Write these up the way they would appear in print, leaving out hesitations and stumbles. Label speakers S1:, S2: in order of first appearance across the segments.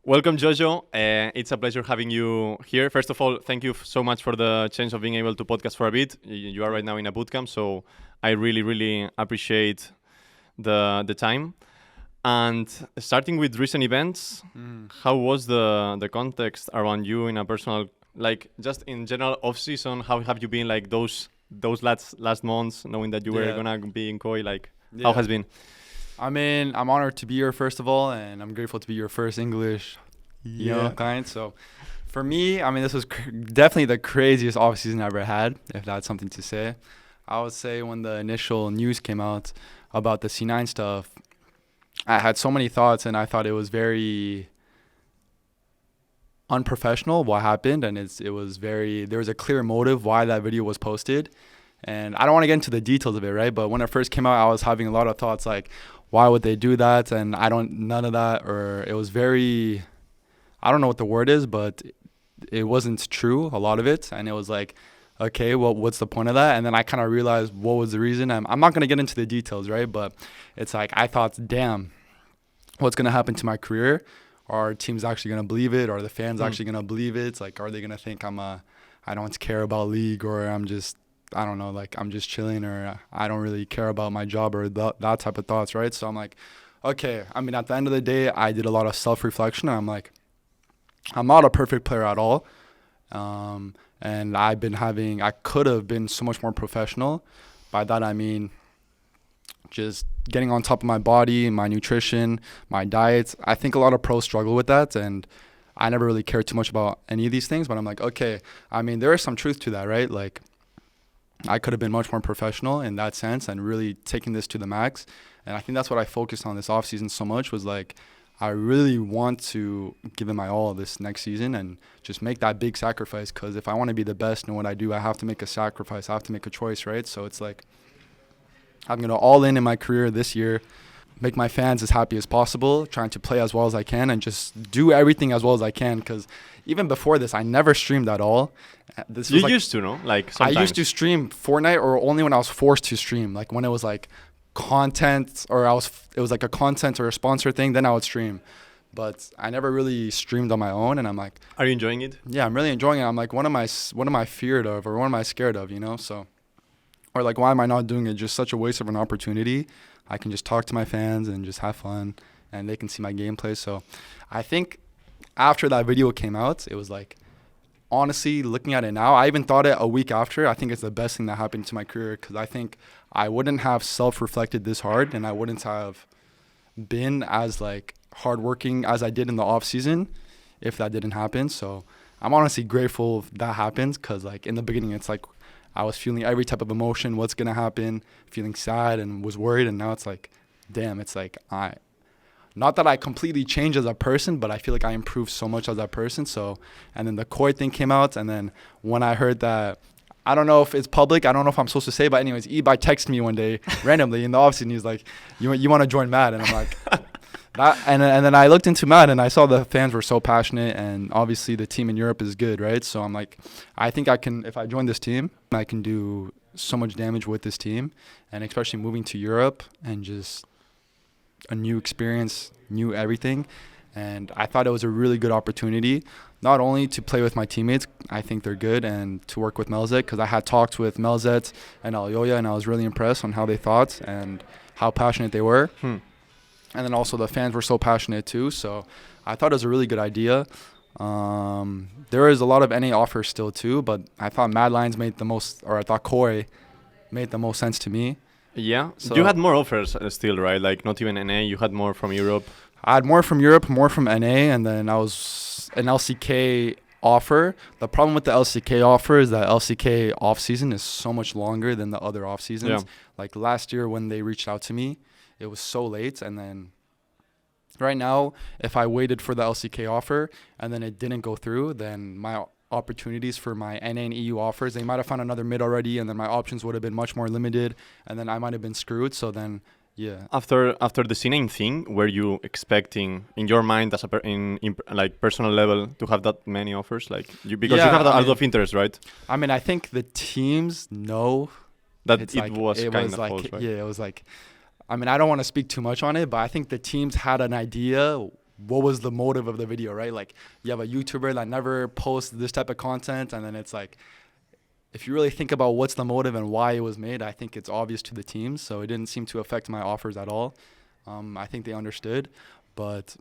S1: Welcome, Jojo. It's a pleasure having you here. First of all, thank you so much for the chance of being able to podcast for a bit. You are right now in a bootcamp, so I really, really appreciate the time. And starting with recent events, how was the context around you in a personal, like just in general off-season? How have you been like those last months, knowing that you were gonna be in KOI? Like, how has been?
S2: I mean, I'm honored to be here, first of all, and I'm grateful to be your first English client. So for me, I mean, this was definitely the craziest off-season I ever had, if that's something to say. I would say when the initial news came out about the C9 stuff, I had so many thoughts, and I thought it was very unprofessional what happened, and there was a clear motive why that video was posted. And I don't want to get into the details of it, right? But when it first came out, I was having a lot of thoughts like, why would they do that? And none of that, or it was very, I don't know what the word is, but it wasn't true, a lot of it. And it was like, okay, well, what's the point of that? And then I kind of realized what was the reason. I'm not going to get into the details, right? But it's like, I thought, damn, what's going to happen to my career? Are teams actually going to believe it? Are the fans actually going to believe it? It's like, are they going to think I don't care about league, or I'm just chilling, or I don't really care about my job, or that type of thoughts, right? So I'm like, okay, I mean, at the end of the day, I did a lot of self-reflection. I'm like, I'm not a perfect player at all. And I could have been so much more professional. By that, I mean, just getting on top of my body, my nutrition, my diet. I think a lot of pros struggle with that, and I never really cared too much about any of these things. But I'm like, okay, I mean, there is some truth to that, right? Like, I could have been much more professional in that sense and really taking this to the max. And I think that's what I focused on this offseason so much, was like, I really want to give it my all this next season and just make that big sacrifice, because if I want to be the best in what I do, I have to make a sacrifice. I have to make a choice, right? So it's like, I'm going to all in my career this year, make my fans as happy as possible, trying to play as well as I can, and just do everything as well as I can. Because even before this, I never streamed at all.
S1: You used to, no? Like sometimes.
S2: I used to stream Fortnite, or only when I was forced to stream. Like when it was like content, or it was like a content or a sponsor thing, then I would stream. But I never really streamed on my own, and I'm like,
S1: are you enjoying it?
S2: Yeah, I'm really enjoying it. I'm like, what am I feared of, or what am I scared of, you know? So, or like, why am I not doing it? Just such a waste of an opportunity. I can just talk to my fans and just have fun, and they can see my gameplay. So I think after that video came out, it was like, honestly, looking at it now, I even thought it a week after. I think it's the best thing that happened to my career, because I think I wouldn't have self-reflected this hard, and I wouldn't have been as like hardworking as I did in the off season if that didn't happen. So I'm honestly grateful that happens, because like in the beginning, it's like I was feeling every type of emotion, what's gonna happen, feeling sad and was worried, and now it's like, damn, it's like not that I completely changed as a person, but I feel like I improved so much as a person. So, and then the KOI thing came out, and then when I heard that, I don't know if it's public, I don't know if I'm supposed to say, but anyways, Ebi texted me one day randomly in the offseason. He's like, you want to join Mad? And I'm like, and then I looked into Mad, and I saw the fans were so passionate, and obviously the team in Europe is good, right? So I'm like, I think I can, if I join this team, I can do so much damage with this team, and especially moving to Europe and just a new experience, new everything. And I thought it was a really good opportunity, not only to play with my teammates, I think they're good, and to work with Melzeth, because I had talked with Melzeth and Elyoya, and I was really impressed on how they thought and how passionate they were. And then also the fans were so passionate too. So I thought it was a really good idea. There is a lot of NA offers still too, but I thought Mad Lions made the most, or I thought KOI made the most sense to me.
S1: Yeah. So you had more offers still, right? Like not even NA, you had more from Europe.
S2: I had more from Europe, more from NA, and then I was an LCK offer. The problem with the LCK offer is that LCK off season is so much longer than the other off seasons.
S1: Yeah.
S2: Like last year when they reached out to me, it was so late, and then right now, if I waited for the LCK offer and then it didn't go through, then my opportunities for my NA and EU offers, they might have found another mid already, and then my options would have been much more limited, and then I might have been screwed. So then, yeah.
S1: After the C9 thing, were you expecting in your mind as in like personal level to have that many offers, like because you have a lot of interest, right?
S2: I mean, I think the teams know
S1: that it was kind of
S2: like
S1: close, right?
S2: Yeah, it was like, I mean, I don't want to speak too much on it, but I think the teams had an idea what was the motive of the video, right? Like, you have a YouTuber that never posts this type of content, and then it's like, if you really think about what's the motive and why it was made, I think it's obvious to the teams. So it didn't seem to affect my offers at all. I think they understood. But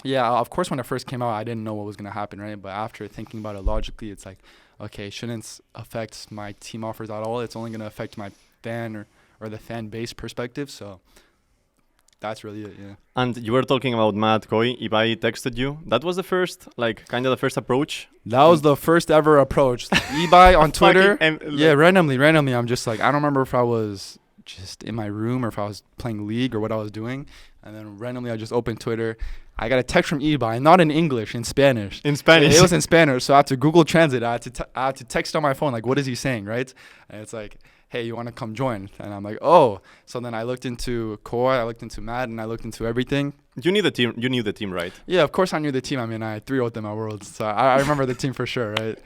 S2: yeah, of course, when it first came out, I didn't know what was going to happen, right? But after thinking about it logically, it's like, okay, it shouldn't affect my team offers at all. It's only going to affect my fan or the fan base perspective. So that's really it, yeah.
S1: And you were talking about Matt KOI. Ibai texted you. That was the first, like, kind of the first approach.
S2: That was the first ever approach. Ibai on Twitter. Yeah, randomly. I'm just like, I don't remember if I was just in my room or if I was playing League or what I was doing. And then randomly I just opened Twitter. I got a text from Ibai, not in English, in Spanish.
S1: In Spanish.
S2: It was in Spanish, so I had to Google Translate. I had to text on my phone, like, what is he saying, right? And it's like, hey, you want to come join? And I'm like, oh. So then I looked into KOI, I looked into Matt, and I looked into everything.
S1: You knew the team. You knew the team, right?
S2: Yeah, of course I knew the team. I mean, I 3-0'd them at Worlds, so I remember the team for sure, right?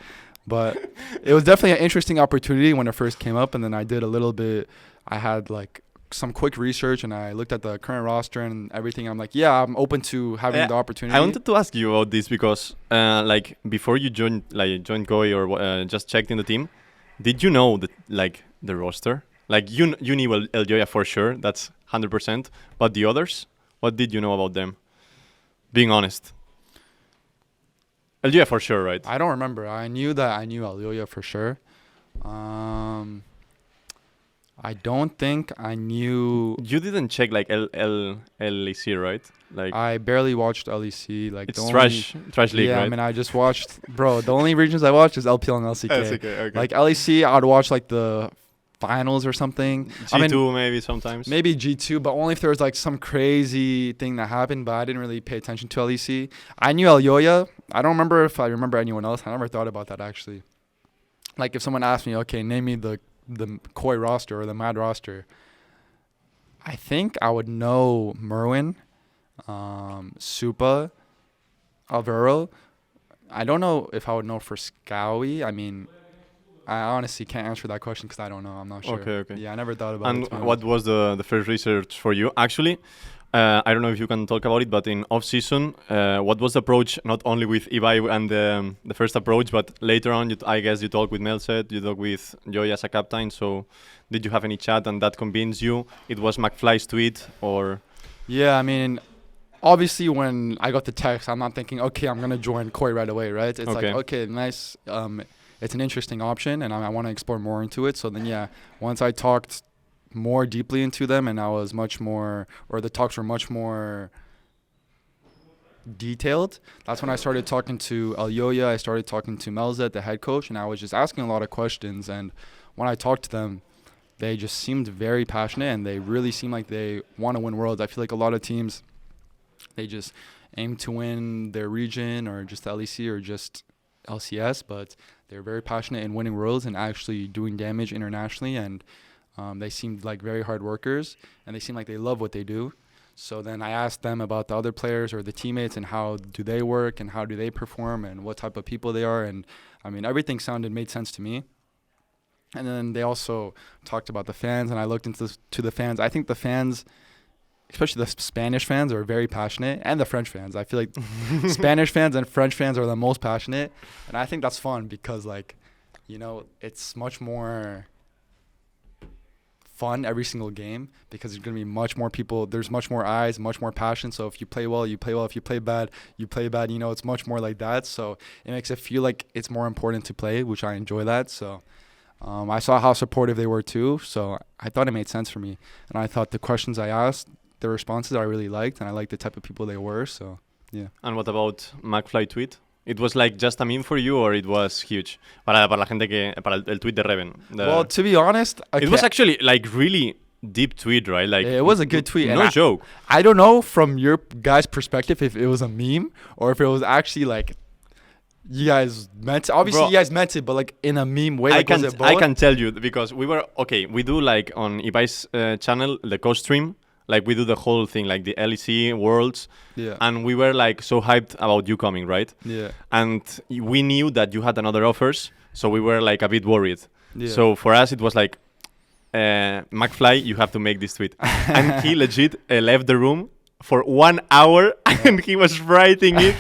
S2: But it was definitely an interesting opportunity when it first came up, and then I did a little bit. I had like some quick research, and I looked at the current roster and everything. I'm like, yeah, I'm open to having the opportunity.
S1: I wanted to ask you about this because, like, before you joined KOI or just checked in the team, did you know that, like, the roster? Like, you knew Elyoya for sure, that's 100%. But the others, what did you know about them? Being honest. Elyoya for sure, right?
S2: I don't remember. I knew Elyoya for sure. I don't think I knew.
S1: You didn't check like LEC, right? Like,
S2: I barely watched LEC. Like,
S1: it's trash league,
S2: yeah,
S1: right?
S2: I mean, I just watched. Bro, the only regions I watched is LPL and LCK.
S1: Okay.
S2: Like LEC, I'd watch like the finals or something.
S1: G2 maybe sometimes.
S2: Maybe G2, but only if there was like some crazy thing that happened. But I didn't really pay attention to LEC. I knew Elyoya. I don't remember if I remember anyone else. I never thought about that actually. Like, if someone asked me, okay, name me the KOI roster or the Mad roster, I think I would know Merwin, Supa, Alvaro. I don't know if I would know for Scowy. I mean, I honestly can't answer that question because I don't know. I'm not sure.
S1: Okay.
S2: Yeah, I never thought about it.
S1: And what was the first research for you? Actually, I don't know if you can talk about it, but in off-season, what was the approach, not only with Ibai and the first approach, but later on, I guess you talked with Melzeth, you talked with Joy as a captain, so did you have any chat and that convinced you? It was McFly's tweet or?
S2: Yeah, I mean, obviously when I got the text, I'm not thinking, okay, I'm going to join KOI right away, right? It's like, okay, nice. It's an interesting option, and I want to explore more into it. So then, yeah, once I talked more deeply into them, and I was much more, or the talks were much more detailed, that's when I started talking to Elyoya. I started talking to Melzeth, the head coach, and I was just asking a lot of questions. And when I talked to them, they just seemed very passionate, and they really seem like they want to win Worlds. I feel like a lot of teams, they just aim to win their region or just LEC or just LCS, but they're very passionate in winning Worlds and actually doing damage internationally. And they seemed like very hard workers, and they seem like they love what they do. So then I asked them about the other players or the teammates and how do they work and how do they perform and what type of people they are. And I mean, everything made sense to me. And then they also talked about the fans, and I looked into the fans. I think the fans, especially the Spanish fans, are very passionate, and the French fans. I feel like Spanish fans and French fans are the most passionate. And I think that's fun because, like, you know, it's much more fun every single game because there's going to be much more people. There's much more eyes, much more passion. So if you play well, you play well. If you play bad, you play bad. You know, it's much more like that. So it makes it feel like it's more important to play, which I enjoy that. So I saw how supportive they were too. So I thought it made sense for me. And I thought the questions I asked, the responses I really liked, and I liked the type of people they were. So, yeah.
S1: And what about McFly tweet? It was like just a meme for you, or it was huge? Para la gente para el tweet de Reven.
S2: Well, to be honest,
S1: it was actually like really deep tweet, right? Like,
S2: it was a good tweet.
S1: No joke.
S2: I don't know from your guys' perspective if it was a meme or if it was actually like you guys meant it. Obviously, you guys meant it, but like in a meme way. Like,
S1: I can tell you because we do like on Ibai's channel, the co-stream. Like, we do the whole thing, like the LEC Worlds.
S2: Yeah.
S1: And we were, like, so hyped about you coming, right?
S2: Yeah.
S1: And we knew that you had another offers, so we were, like, a bit worried.
S2: Yeah.
S1: So for us, it was like, McFly, you have to make this tweet. And he legit left the room for 1 hour and he was writing it,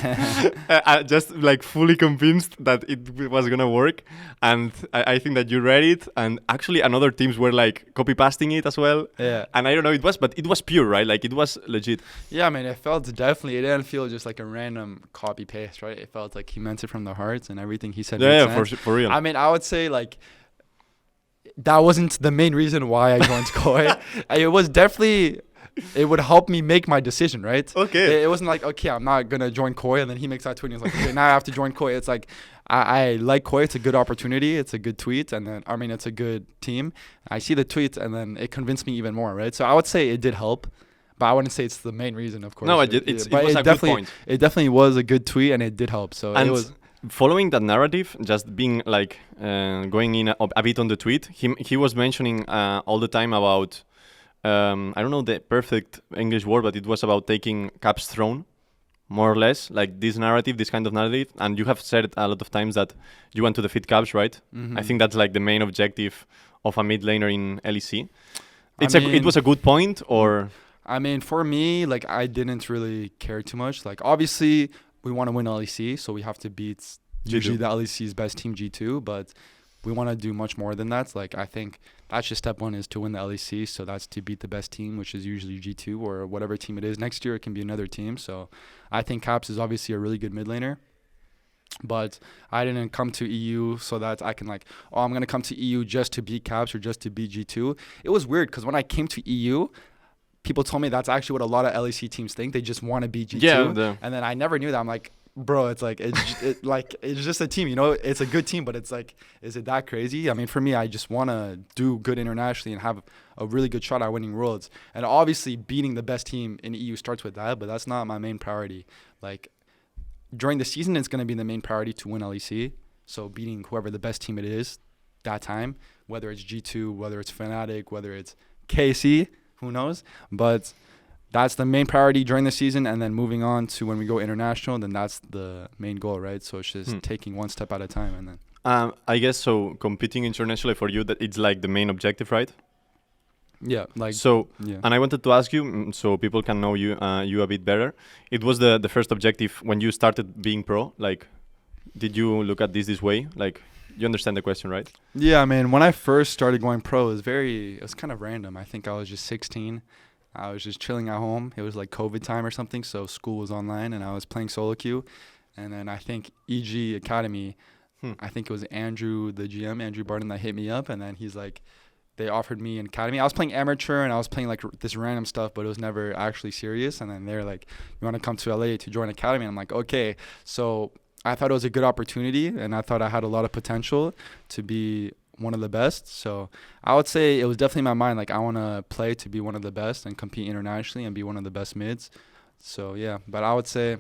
S1: just like fully convinced that it was gonna work. And I think that you read it, and actually another teams were like copy pasting it as well.
S2: Yeah.
S1: And I don't know, but it was pure, right? Like it was legit.
S2: Yeah, I mean, it felt definitely. It didn't feel just like a random copy paste, right? It felt like he meant it from the heart, and everything he said.
S1: Yeah,
S2: made sense.
S1: for real.
S2: I mean, I would say like that wasn't the main reason why I joined KOI. It was definitely. It would help me make my decision, right?
S1: Okay.
S2: It wasn't like, okay, I'm not going to join KOI, and then he makes that tweet, and he's like, okay, now I have to join KOI. It's like, I like KOI. It's a good opportunity. It's a good tweet, and then, I mean, it's a good team. I see the tweet, and then it convinced me even more, right? So I would say it did help, but I wouldn't say it's the main reason, of course.
S1: No, it was a good point.
S2: It definitely was a good tweet, and it did help. So
S1: and
S2: it was...
S1: Following that narrative, just being like going in a bit on the tweet, he was mentioning all the time about... I don't know the perfect English word, but it was about taking caps thrown, more or less, like this narrative, this kind of narrative. And you have said a lot of times that you want to defeat caps, right?
S2: Mm-hmm.
S1: I think that's like the main objective of a mid laner in LEC.
S2: It
S1: was a good point, or...
S2: I mean, for me, like, I didn't really care too much. Like, obviously, we want to win LEC, so we have to beat usually the LEC's best team, G2, but we want to do much more than that. Like, I think that's just step one, is to win the LEC, so that's to beat the best team, which is usually G2 or whatever team it is. Next year, it can be another team, so I think Caps is obviously a really good mid laner. But I didn't come to EU so that I can like, oh, I'm going to come to EU just to beat Caps or just to beat G2. It was weird because when I came to EU, people told me that's actually what a lot of LEC teams think. They just want to beat G2.
S1: Yeah,
S2: and then I never knew that. I'm like, bro, it's like, it's just a team, you know? It's a good team, but it's like, is it that crazy? I mean, for me, I just want to do good internationally and have a really good shot at winning Worlds. And obviously, beating the best team in EU starts with that, but that's not my main priority. Like, during the season, it's going to be the main priority to win LEC. So beating whoever the best team it is that time, whether it's G2, whether it's Fnatic, whether it's KC, who knows? But that's the main priority during the season. And then moving on to when we go international, then that's the main goal, right? So it's just taking one step at a time. And then
S1: I guess so. Competing internationally for you, that it's like the main objective, right?
S2: Yeah, like
S1: so.
S2: Yeah.
S1: And I wanted to ask you, so people can know you a bit better. It was the first objective when you started being pro. Like, did you look at this way? Like, you understand the question, right?
S2: Yeah, I mean, when I first started going pro, it was kind of random. I think I was just 16. I was just chilling at home. It was like COVID time or something, so school was online, and I was playing SoloQ. And then I think EG Academy, I think it was Andrew, the GM, Andrew Barton, that hit me up, and then he's like, they offered me an academy. I was playing amateur, and I was playing like this random stuff, but it was never actually serious. And then they're like, you want to come to LA to join academy? And I'm like, okay. So I thought it was a good opportunity, and I thought I had a lot of potential to be one of the best. So I would say it was definitely in my mind, like, I want to play to be one of the best and compete internationally and be one of the best mids. So yeah, but I would say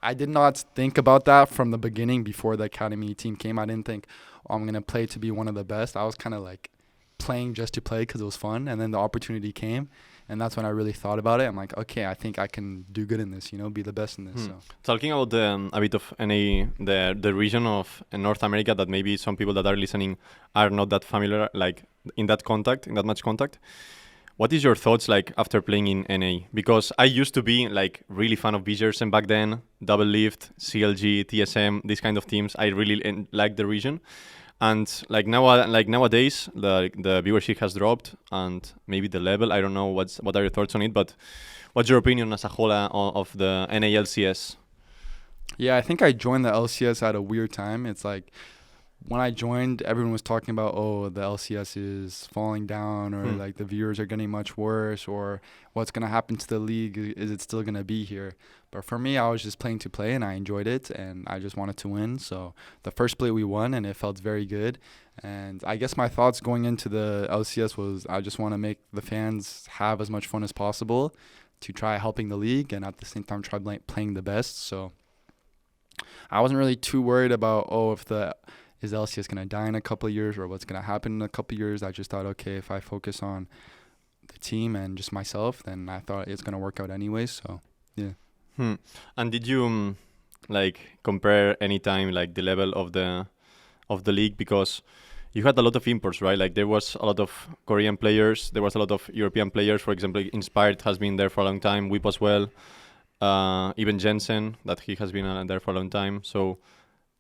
S2: I did not think about that from the beginning. Before the academy team came, I didn't think, oh, I'm going to play to be one of the best. I was kind of like playing just to play because it was fun. And then the opportunity came, and that's when I really thought about it. I'm like, okay, I think I can do good in this, be the best in this. So
S1: talking about a bit of NA, the region of North America that maybe some people that are listening are not that familiar, like in that much contact. What is your thoughts like after playing in NA? Because I used to be like really fan of Vigersen back then, Double Lift, CLG, TSM, these kind of teams. I really like the region. And like nowadays, the viewership has dropped, and maybe the level. I don't know what are your thoughts on it, but what's your opinion as a whole of the NALCS?
S2: Yeah, I think I joined the LCS at a weird time. It's like when I joined, everyone was talking about, oh, the LCS is falling down, or like the viewers are getting much worse, or what's going to happen to the league? Is it still going to be here? But for me, I was just playing to play, and I enjoyed it, and I just wanted to win. So the first split we won, and it felt very good. And I guess my thoughts going into the LCS was I just want to make the fans have as much fun as possible to try helping the league, and at the same time try playing the best. So I wasn't really too worried about, is LCS going to die in a couple of years, or what's going to happen in a couple of years. I just thought, okay, if I focus on the team and just myself, then I thought it's going to work out anyway. So, yeah.
S1: And did you like compare anytime like the level of the league? Because you had a lot of imports, right? Like there was a lot of Korean players, there was a lot of European players. For example, Inspired has been there for a long time, Whip as well. Even Jensen, that he has been there for a long time. So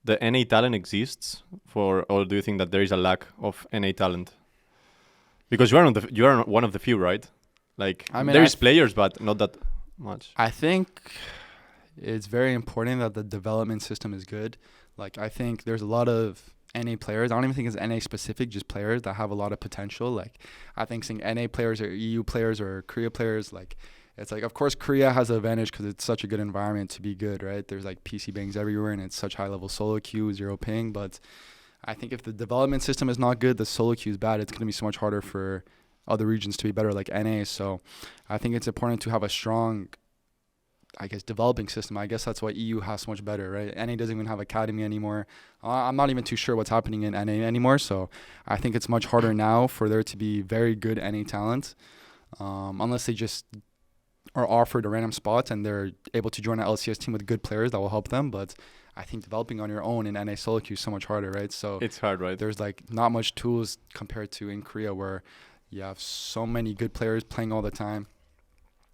S1: the NA talent exists or do you think that there is a lack of NA talent? Because you are one of the few, right? Like there is players, but not that much.
S2: I think it's very important that the development system is good. Like I think there's a lot of NA players. I don't even think it's NA specific, just players that have a lot of potential. Like I think seeing NA players or EU players or Korea players, like it's like, of course, Korea has an advantage because it's such a good environment to be good, right? There's like PC bangs everywhere and it's such high level solo queue, zero ping. But I think if the development system is not good, the solo queue is bad. It's going to be so much harder for other regions to be better, like NA. So I think it's important to have a strong, I guess, developing system. I guess that's why EU has so much better, right? NA doesn't even have academy anymore. I'm not even too sure what's happening in NA anymore. So I think it's much harder now for there to be very good NA talent, unless they just are offered a random spots and they're able to join an LCS team with good players that will help them. But I think developing on your own in NA solo queue is so much harder, right? So
S1: it's hard, right?
S2: There's like not much tools compared to in Korea where you have so many good players playing all the time.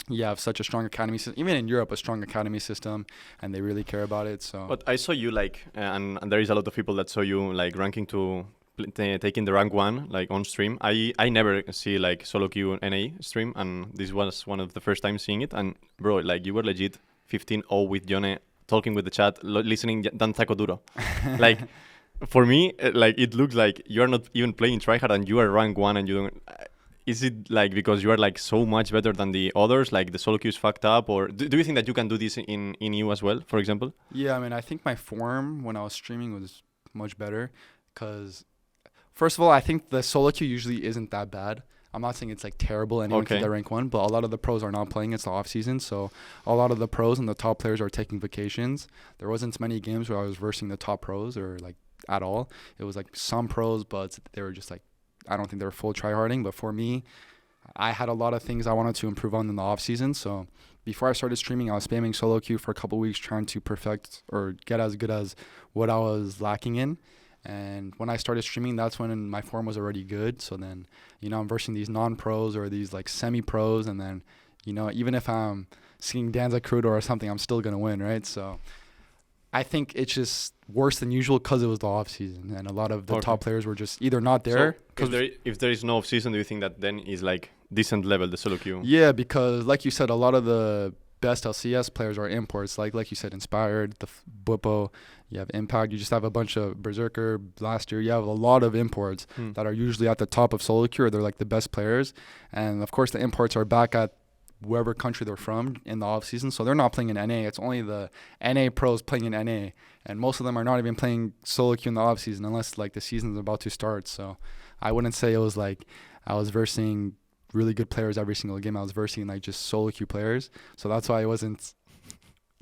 S2: You have such a strong academy system, even in Europe, a strong academy system, and they really care about it. So,
S1: but I saw you like, and there is a lot of people that saw you like ranking to taking the rank 1 like on stream. I never see like solo queue NA stream, and this was one of the first times seeing it. And bro, like you were legit 15-0 with Yone, talking with the chat, listening Danzaco Duro. Like for me, like it looks like you are not even playing tryhard and you are rank 1 and you don't. Is it like because you are like so much better than the others, like the solo queue is fucked up, or do you think that you can do this in EU as well, for example?
S2: Yeah, I mean, I think my form when I was streaming was much better because, first of all, I think the solo queue usually isn't that bad. I'm not saying it's like terrible anyone can get rank 1, but a lot of the pros are not playing. It's the off season, so a lot of the pros and the top players are taking vacations. There wasn't many games where I was versing the top pros or like at all. It was like some pros, but they were just like, I don't think they were full tryharding. But for me, I had a lot of things I wanted to improve on in the off season. So before I started streaming, I was spamming solo queue for a couple weeks, trying to perfect or get as good as what I was lacking in. And when I started streaming, that's when my form was already good. So then, I'm versing these non-pros or these like semi-pros. And then, even if I'm seeing Danza Crudo or something, I'm still going to win, right? So I think it's just worse than usual because it was the off season. And a lot of the top players were just either not there.
S1: So if there is no off season, do you think that then is like decent level, the solo queue?
S2: Yeah, because like you said, a lot of the best LCS players are imports. Like you said, Inspired, the Bwipo, you have Impact. You just have a bunch of Berserker, Blaster. You have a lot of imports that are usually at the top of solo queue. Or they're like the best players. And of course, the imports are back at wherever country they're from in the off season. So they're not playing in NA. It's only the NA pros playing in NA. And most of them are not even playing solo queue in the off season unless like the season's about to start. So I wouldn't say it was like I was versing really good players every single game. I was versing like just solo queue players. So that's why it wasn't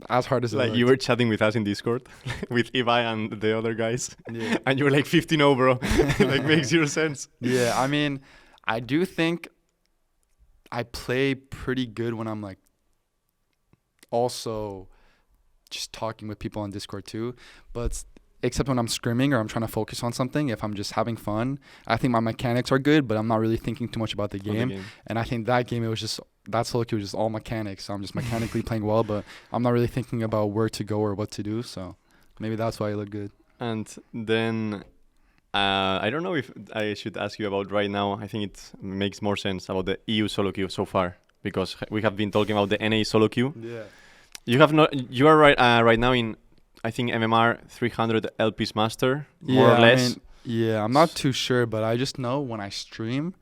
S2: as hard as it
S1: like
S2: looked.
S1: You were chatting with us in Discord with Ibai and the other guys. Yeah. And you were like 15-0, bro. Like makes zero sense.
S2: Yeah, I mean, I do think I play pretty good when I'm like also just talking with people on Discord too. But except when I'm scrimming or I'm trying to focus on something, if I'm just having fun, I think my mechanics are good, but I'm not really thinking too much about the game. And I think that game, that solo queue was just all mechanics. So I'm just mechanically playing well, but I'm not really thinking about where to go or what to do. So maybe that's why I look good.
S1: And then I don't know if I should ask you about right now. I think it makes more sense about the EU solo queue so far because we have been talking about the NA solo queue.
S2: Yeah.
S1: You are right now in, I think, MMR 300 LPs master, more or less.
S2: I'm not too sure, but I just know when I stream,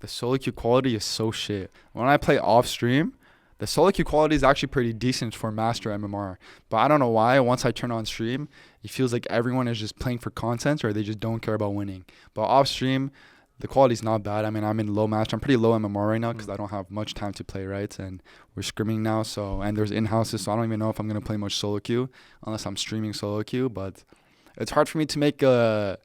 S2: the solo queue quality is so shit. When I play off stream, the solo queue quality is actually pretty decent for master MMR. But I don't know why, once I turn on stream, it feels like everyone is just playing for content or they just don't care about winning. But off stream, the quality is not bad. I mean, I'm in low master. I'm pretty low MMR right now because I don't have much time to play, right? And we're scrimming now, and there's in-houses, so I don't even know if I'm going to play much solo queue unless I'm streaming solo queue. But it's hard for me to make a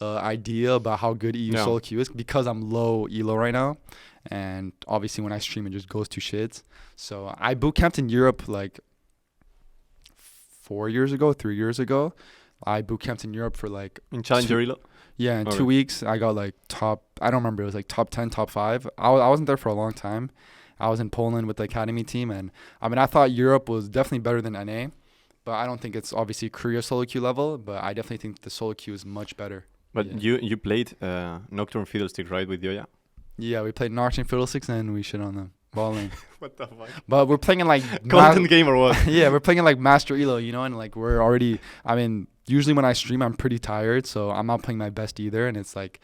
S2: idea about how good EU solo queue is because I'm low elo right now. And obviously when I stream, it just goes to shit. So I bootcamped in Europe like 3 years ago. I bootcamped in Europe for like...
S1: In Challenger elo?
S2: Yeah, in
S1: Okay.
S2: 2 weeks, I got like top, I don't remember, it was like top 10, top 5. I wasn't there for a long time. I was in Poland with the academy team. And I mean, I thought Europe was definitely better than NA, but I don't think it's obviously Korea SoloQ level, but I definitely think the SoloQ is much better.
S1: But
S2: Yeah.
S1: you played Nocturne Fiddlestick, right, with Yoya?
S2: Yeah, we played Nocturne Fiddlesticks and we shit on them. Balling.
S1: What the fuck?
S2: But we're playing in like
S1: Content game or what?
S2: yeah, we're playing in like Master Elo, you know, and like we're already, I mean, usually when I stream, I'm pretty tired, so I'm not playing my best either. And it's like,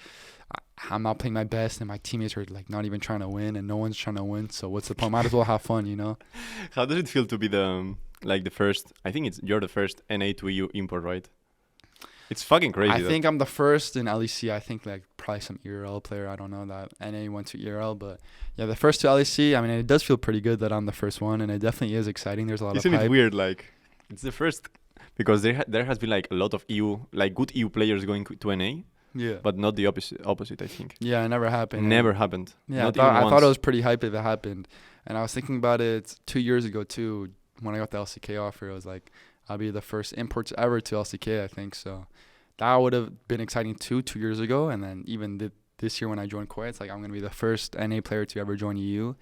S2: I'm not playing my best, and my teammates are like not even trying to win, and no one's trying to win. So what's the point? Might as well have fun, you know?
S1: How does it feel to be the like the first? I think you're the first NA to EU import, right? It's fucking crazy.
S2: I think I'm the first in LEC. I think like probably some ERL player. I don't know that NA went to ERL, but yeah, the first to LEC. I mean, it does feel pretty good that I'm the first one, and it definitely is exciting. There's a lot
S1: Isn't
S2: of hype.
S1: it weird? Like it's the first because there has been like a lot of EU like good EU players going to NA,
S2: Yeah.
S1: but not the opposite. I think
S2: Yeah, it never happened.
S1: never happened.
S2: Yeah,
S1: Not
S2: I
S1: even
S2: thought it
S1: once.
S2: was pretty hype if it happened. And I was thinking about it 2 years ago too. When I got the LCK offer, it was like I'll be the first import ever to LCK, I think. So that would have been exciting too 2 years ago. And then even this year when I joined KOI, it's like I'm going to be the first NA player to ever join EU.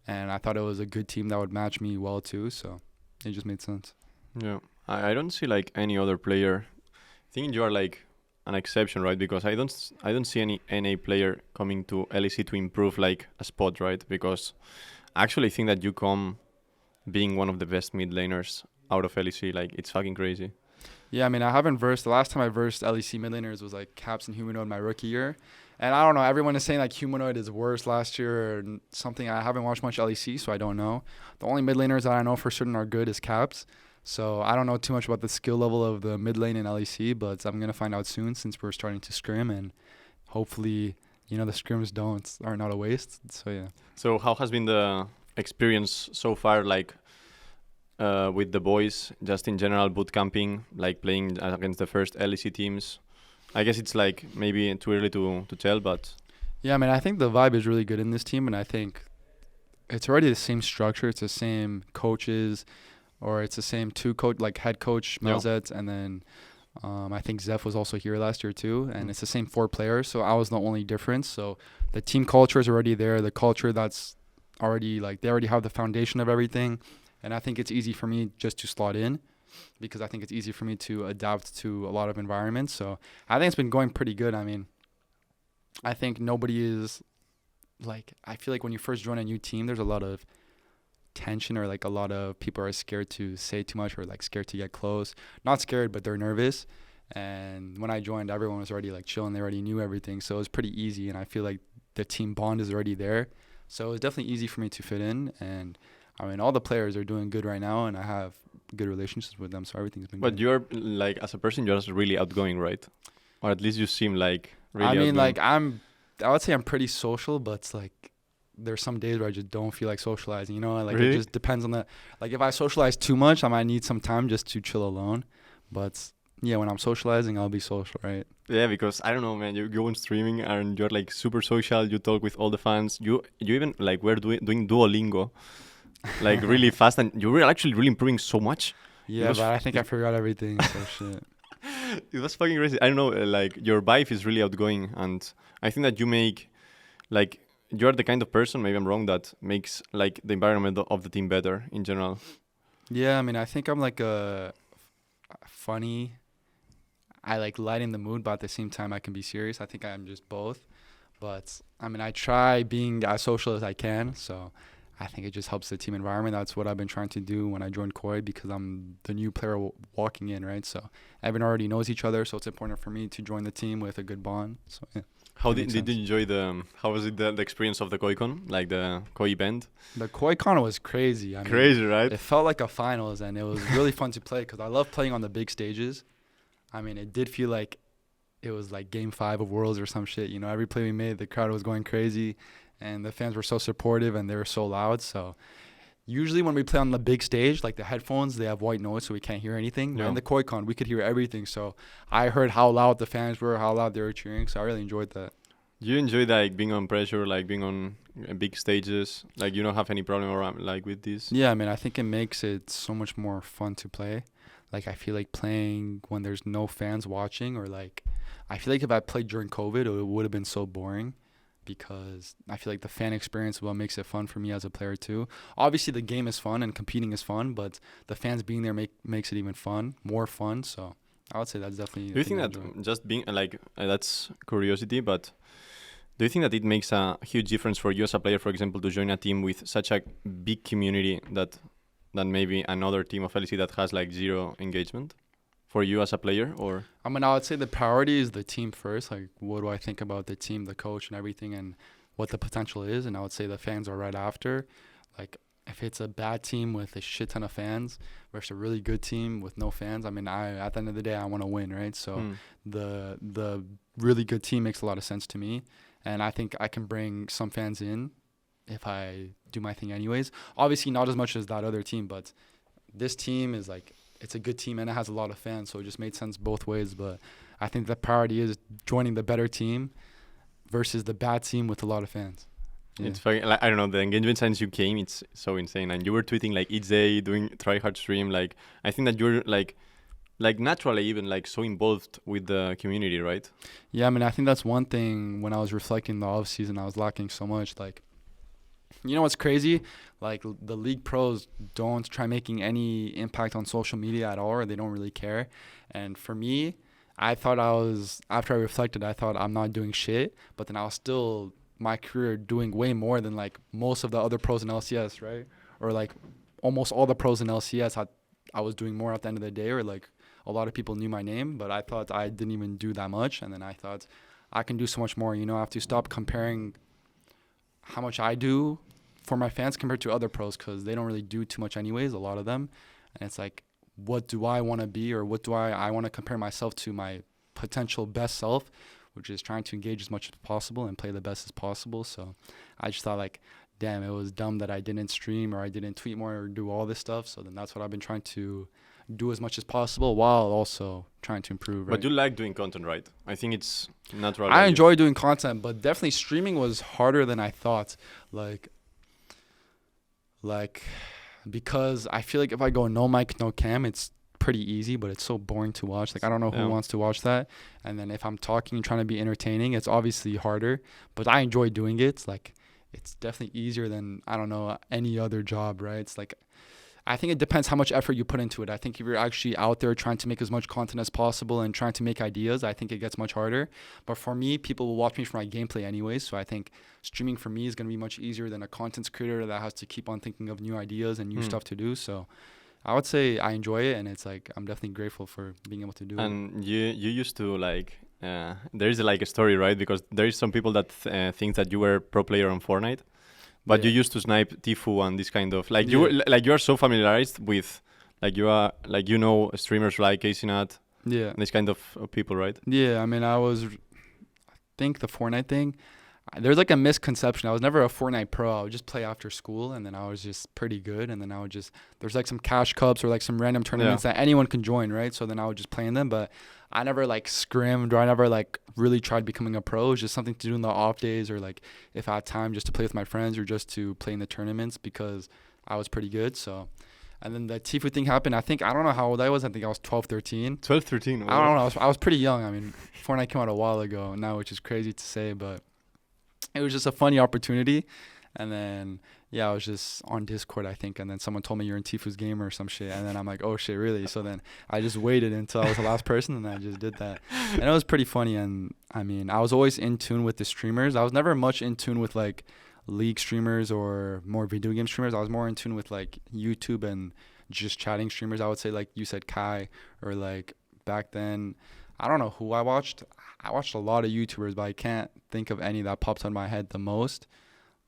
S2: And I thought it was a good team that would match me well too. So it just made sense.
S1: Yeah, I don't see like any other player. I think you are like an exception, right? Because I don't see any NA player coming to LEC to improve like a spot, right? Because I actually think that you come being one of the best mid laners out of LEC. Like it's fucking crazy.
S2: Yeah, I mean, I haven't versed. The last time I versed LEC mid laners was like Caps and Humanoid my rookie year. And I don't know, everyone is saying like Humanoid is worse last year or something. I haven't watched much LEC, so I don't know. The only mid laners that I know for certain are good is Caps. So I don't know too much about the skill level of the mid lane in LEC, but I'm going to find out soon since we're starting to scrim. And hopefully, you know, the scrims are not a waste. So yeah.
S1: So how has been the experience so far, like with the boys, just in general, boot camping, like playing against the first LEC teams? I guess it's like maybe too early to tell, but
S2: Yeah, I mean, I think the vibe is really good in this team, and I think it's already the same structure. It's the same coaches, or it's the same like head coach Melzeth, and then I think Zeph was also here last year too, and it's the same 4 players. So I was the only difference. So the team culture is already there. The culture that's already like they already have the foundation of everything, and I think it's easy for me just to slot in, because I think it's easy for me to adapt to a lot of environments. So I think it's been going pretty good. I mean, I think nobody is like, I feel like when you first join a new team, there's a lot of tension, or like a lot of people are scared to say too much, or like scared to get close. Not scared, but they're nervous. And when I joined, everyone was already like chilling. They already knew everything. So it was pretty easy. And I feel like the team bond is already there. So it was definitely easy for me to fit in. And I mean, all the players are doing good right now, and I have good relationships with them. So everything's been
S1: but
S2: good.
S1: you're like as a person, you're just really outgoing, right? Or at least you seem like really
S2: I mean,
S1: outgoing.
S2: like I would say I'm pretty social, but it's like there's some days where I just don't feel like socializing, you know? Like
S1: Really?
S2: It just depends on like if I socialize too much, I might need some time just to chill alone. But yeah, when I'm socializing, I'll be social, right?
S1: Yeah, because I don't know, man. You go on streaming and you're like super social. You talk with all the fans. You even like we're doing Duolingo, like really fast, and you were actually really improving so much.
S2: Yeah,
S1: was
S2: but I think I forgot everything, so shit.
S1: It was fucking crazy. I don't know, like your vibe is really outgoing, and I think that you make like you're the kind of person, maybe I'm wrong, that makes like the environment of the team better in general.
S2: Yeah, I mean, I think I'm like funny. I like lighten the mood, but at the same time, I can be serious. I think I'm just both. But I mean, I try being as social as I can. So I think it just helps the team environment. That's what I've been trying to do when I joined KOI, because I'm the new player walking in, right? So everyone already knows each other. So it's important for me to join the team with a good bond. So yeah.
S1: How
S2: That
S1: did
S2: makes
S1: you enjoy how was it the experience of the KOICon, like the KOI event?
S2: The KOI Con was crazy. I mean,
S1: Crazy, right?
S2: it felt like a finals, and it was really fun to play because I love playing on the big stages. I mean, it did feel like it was like game 5 of Worlds or some shit. You know, every play we made, the crowd was going crazy, and the fans were so supportive and they were so loud. So usually when we play on the big stage, like the headphones, they have white noise, so we can't hear anything.
S1: Yeah.
S2: And the KOI Con, we could hear everything. So I heard how loud the fans were, how loud they were cheering. So I really enjoyed that.
S1: Do you enjoy like being on pressure, like being on big stages? Like you don't have any problem around like with this?
S2: Yeah, I mean, I think it makes it so much more fun to play. Like, I feel like playing when there's no fans watching, or like, I feel like if I played during COVID, it would have been so boring, because I feel like the fan experience is what makes it fun for me as a player too. Obviously, the game is fun and competing is fun, but the fans being there makes it even more fun. So I would say that's definitely.
S1: Do you think that just being like that's curiosity, but do you think that it makes a huge difference for you as a player, for example, to join a team with such a big community than maybe another team of LEC that has like zero engagement for you as a player? Or
S2: I mean, I would say the priority is the team first. Like, what do I think about the team, the coach, and everything, and what the potential is? And I would say the fans are right after. Like, if it's a bad team with a shit ton of fans versus a really good team with no fans, I mean, at the end of the day, I want to win, right? So the really good team makes a lot of sense to me. And I think I can bring some fans in if I do my thing anyways. Obviously, not as much as that other team, but this team is like, it's a good team and it has a lot of fans, so it just made sense both ways. But I think the priority is joining the better team versus the bad team with a lot of fans. Yeah.
S1: It's funny, like, I don't know, the engagement since you came, it's so insane. And you were tweeting like each day, doing try hard stream. Like, I think that you're like naturally even like so involved with the community, right?
S2: Yeah, I mean, I think that's one thing when I was reflecting the off season, I was lacking so much. Like, you know what's crazy? Like, the league pros don't try making any impact on social media at all, or they don't really care. And for me, after I reflected, I thought I'm not doing shit, but then I was still, my career, doing way more than like most of the other pros in LCS, right? Or like almost all the pros in LCS, I was doing more at the end of the day, or like a lot of people knew my name, but I thought I didn't even do that much. And then I thought I can do so much more. You know, I have to stop comparing how much I do for my fans compared to other pros, because they don't really do too much anyways, a lot of them. And it's like, what do I want to be, or what do I want to compare myself to my potential best self, which is trying to engage as much as possible and play the best as possible. So I just thought like, damn, it was dumb that I didn't stream or I didn't tweet more or do all this stuff. So then that's what I've been trying to do as much as possible while also trying to improve. Right?
S1: But you like doing content, right? I think it's natural.
S2: I enjoy doing content, but definitely streaming was harder than I thought. Like because I feel like if I go no mic, no cam, it's pretty easy, but it's so boring to watch. Like, I don't know who wants to watch that. And then if I'm talking, trying to be entertaining, it's obviously harder, but I enjoy doing it. Like, it's definitely easier than, I don't know, any other job, right? It's like, I think it depends how much effort you put into it. I think if you're actually out there trying to make as much content as possible and trying to make ideas, I think it gets much harder. But for me, people will watch me for my gameplay anyways. So I think streaming for me is going to be much easier than a content creator that has to keep on thinking of new ideas and new stuff to do. So I would say I enjoy it, and it's like, I'm definitely grateful for being able to do it.
S1: And you used to like, there is like a story, right? Because there is some people that think that you were pro player on Fortnite. But you used to snipe Tifu and this kind of like you are so familiarized with you know streamers like Casey Nat, this kind of people, right?
S2: Yeah, I mean, I think the Fortnite thing, there's like a misconception. I was never a Fortnite pro. I would just play after school, and then I was just pretty good. And then I would there's like some cash cups or like some random tournaments that anyone can join, right? So then I would just play in them, but I never like scrimmed, or I never like really tried becoming a pro. It was just something to do in the off days, or like if I had time just to play with my friends or just to play in the tournaments because I was pretty good. So, and then the Tifu thing happened. I don't know how old I was. I think I was 12, 13.
S1: 12, 13.
S2: I don't know. I was pretty young. I mean, Fortnite came out a while ago now, which is crazy to say, but it was just a funny opportunity. And then, I was just on Discord, I think. And then someone told me you're in Tifu's game or some shit. And then I'm like, oh, shit, really? So then I just waited until I was the last person, and I just did that. And it was pretty funny. And, I mean, I was always in tune with the streamers. I was never much in tune with, like, league streamers or more video game streamers. I was more in tune with, like, YouTube and just chatting streamers. I would say, like you said, Kai, or, like, back then, I don't know who I watched. I watched a lot of YouTubers, but I can't think of any that pops in my head the most.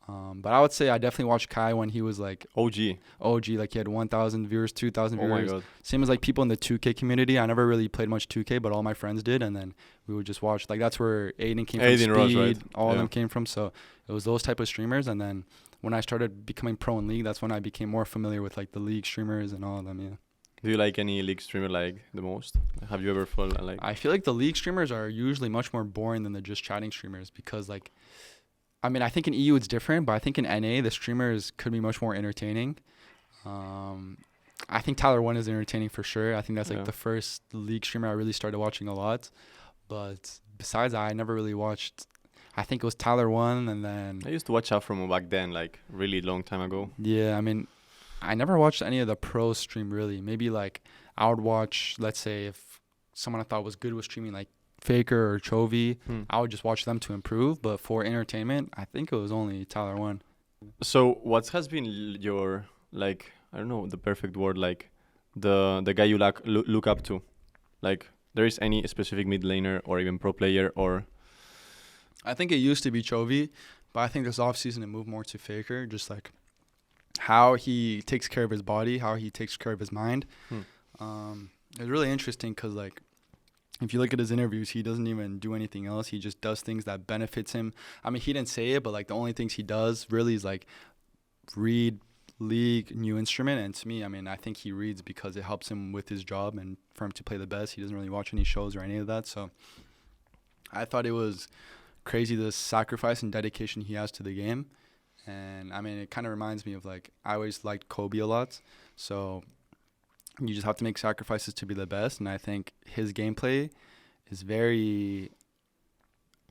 S2: But I would say I definitely watched Kai when he was like
S1: OG,
S2: like he had 1,000 viewers, 2,000 viewers.
S1: Oh my God.
S2: Same as like people in the 2K community. I never really played much 2K, but all my friends did, and then we would just watch. Like, that's where Aiden came from, Speed,
S1: Rose, right?
S2: All of them came from. So it was those type of streamers. And then when I started becoming pro in League, that's when I became more familiar with like the League streamers and all of them. Yeah.
S1: Do you like any league streamer like the most? Have you ever felt like?
S2: I feel like the league streamers are usually much more boring than the just chatting streamers because, like, I mean, I think in EU it's different, but I think in NA the streamers could be much more entertaining. I think Tyler One is entertaining for sure. I think that's like the first league streamer I really started watching a lot. But besides that, I never really watched. I think it was Tyler One, and then
S1: I used to watch out from back then, like really long time ago.
S2: Yeah, I mean, I never watched any of the pros stream really. Maybe like I would watch, let's say, if someone I thought was good was streaming like Faker or Chovy, I would just watch them to improve. But for entertainment, I think it was only Tyler One.
S1: So what has been your, like, I don't know the perfect word, like the guy you look up to? Like, there is any specific mid laner or even pro player or?
S2: I think it used to be Chovy, but I think this offseason it moved more to Faker, just like how he takes care of his body, how he takes care of his mind. It's really interesting because, like, if you look at his interviews, he doesn't even do anything else. He just does things that benefits him. I mean, he didn't say it, but like the only things he does really is like read league, new instrument. And to me, I mean, I think he reads because it helps him with his job and for him to play the best. He doesn't really watch any shows or any of that. So I thought it was crazy the sacrifice and dedication he has to the game. And I mean, it kind of reminds me of, like, I always liked Kobe a lot. So you just have to make sacrifices to be the best. And I think his gameplay is very,